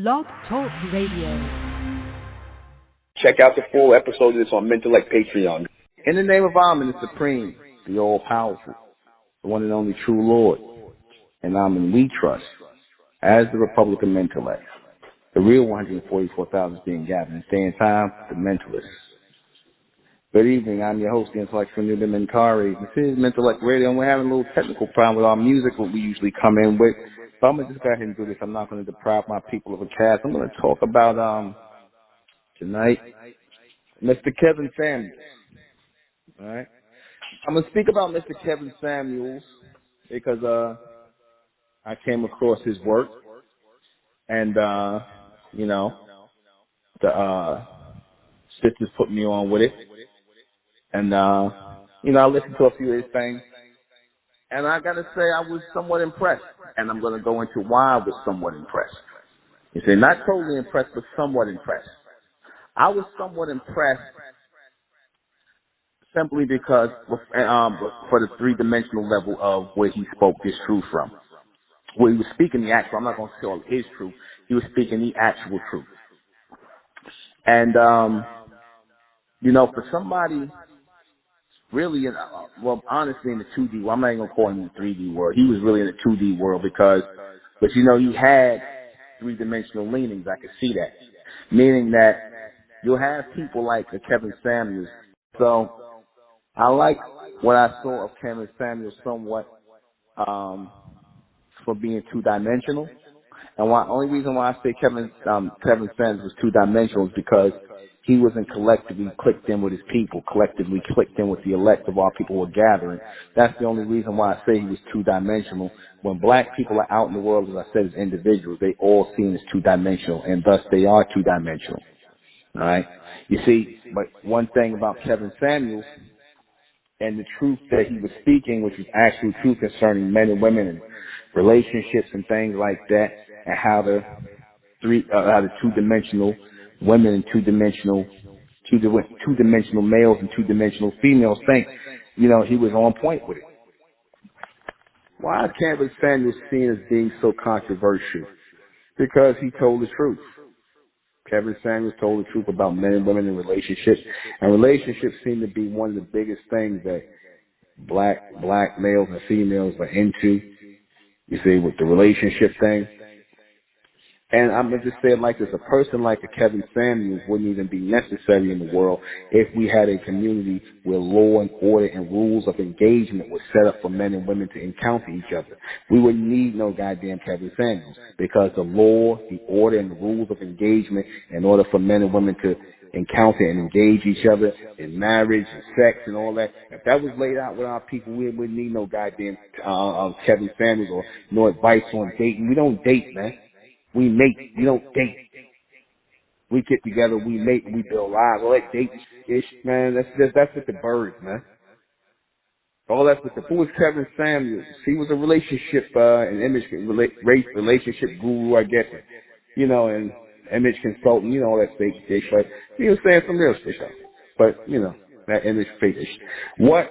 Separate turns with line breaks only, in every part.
Blog Talk Radio.
Check out the full episode of this on Mentellect Patreon. In the name of Amen, the Supreme, the All-Powerful, the one and only true Lord, and Amen we trust, as the Republic of Mentellect, the real 144,000 is being gathered. And stay in time, the Mentalists. Good evening, I'm your host, the intellectual Newman Menkari. This is Mentellect Radio, and we're having a little technical problem with our music, what we usually come in with. So I'm going to just go ahead and do this. I'm not going to deprive my people of a cast. I'm going to talk about, tonight, Mr. Kevin Samuels. All right? I'm going to speak about Mr. Kevin Samuels because I came across his work, and, the sisters put me on with it. And, I listened to a few of his things, and I got to say I was somewhat impressed, and I'm going to go into why I was somewhat impressed. You see, not totally impressed, but somewhat impressed. I was somewhat impressed simply because for the three-dimensional level of where he spoke this truth from. Where he was speaking the actual, I'm not going to say all his truth, he was speaking the actual truth. And, for somebody really, honestly in the 2D world, I'm not even going to call him the 3D world. He was really in the 2D world but he had three-dimensional leanings. I could see that. Meaning that you'll have people like Kevin Samuels. So I like what I saw of Kevin Samuels somewhat for being two-dimensional. And only reason why I say Kevin Samuels was two-dimensional is because he wasn't collectively clicked in with his people, collectively clicked in with the elect of our people who were gathering. That's the only reason why I say he was two-dimensional. When black people are out in the world, as I said, as individuals, they all seen as two-dimensional, and thus they are two-dimensional. All right? You see, but one thing about Kevin Samuels and the truth that he was speaking, which was actual truth concerning men and women and relationships and things like that, and how the two-dimensional women and two-dimensional males and two-dimensional females think, he was on point with it. Why is Kevin Samuels seen as being so controversial? Because he told the truth. Kevin Samuels told the truth about men and women and relationships. And relationships seem to be one of the biggest things that black males and females are into. You see, with the relationship thing. And I'm going to just say it like this. A person like a Kevin Samuels wouldn't even be necessary in the world if we had a community where law and order and rules of engagement were set up for men and women to encounter each other. We wouldn't need no goddamn Kevin Samuels because the law, the order, and the rules of engagement in order for men and women to encounter and engage each other in marriage and sex and all that. If that was laid out with our people, we wouldn't need no goddamn Kevin Samuels or no advice on dating. We don't date, man. We mate. We don't date. We get together, we mate, and we build lives. All that date-ish, man, that's with the birds, man. All that's with who was Kevin Samuels? He was a relationship, and relationship guru, I guess. And image consultant, all that fake shit. But he was saying some real shit, though. But, that image fake shit. What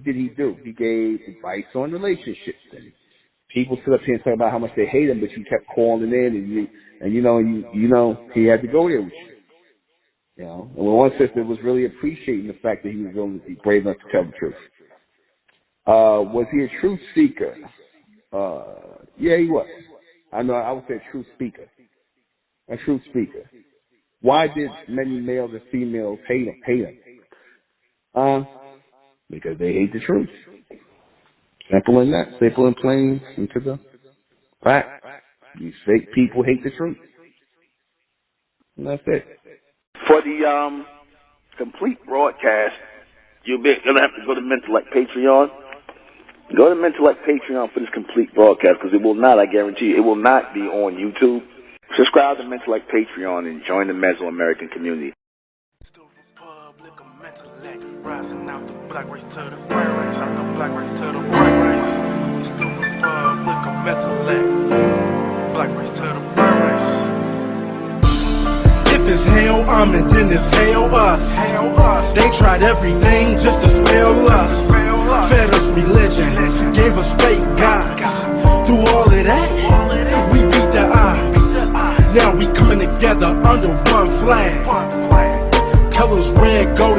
did he do? He gave advice on relationships. And people stood up here and talk about how much they hate him, but you kept calling in, and he had to go there with you. And one sister was really appreciating the fact that he was willing to be brave enough to tell the truth. Was he a truth seeker? Yeah, he was. I would say a truth speaker. A truth speaker. Why did many males and females hate him? Because they hate the truth. Simple and that. Simple and plain into the fact. These fake people hate the truth. And that's it.
For the complete broadcast, you're going to have to go to Mentellect Patreon. Go to Mentellect Patreon for this complete broadcast because it will not, I guarantee you, it will not be on YouTube. Subscribe to Mentellect Patreon and join the Mesoamerican community.
Rising out the black race to the bright race, out the black race to the bright race. It's the Republic of Mentellect, black race to the bright race. If it's hell, then it's hell us. They tried everything just to spell us. Fed us religion, gave us fake gods. Through all of that, we beat the odds. under one flag. Colors red, gold.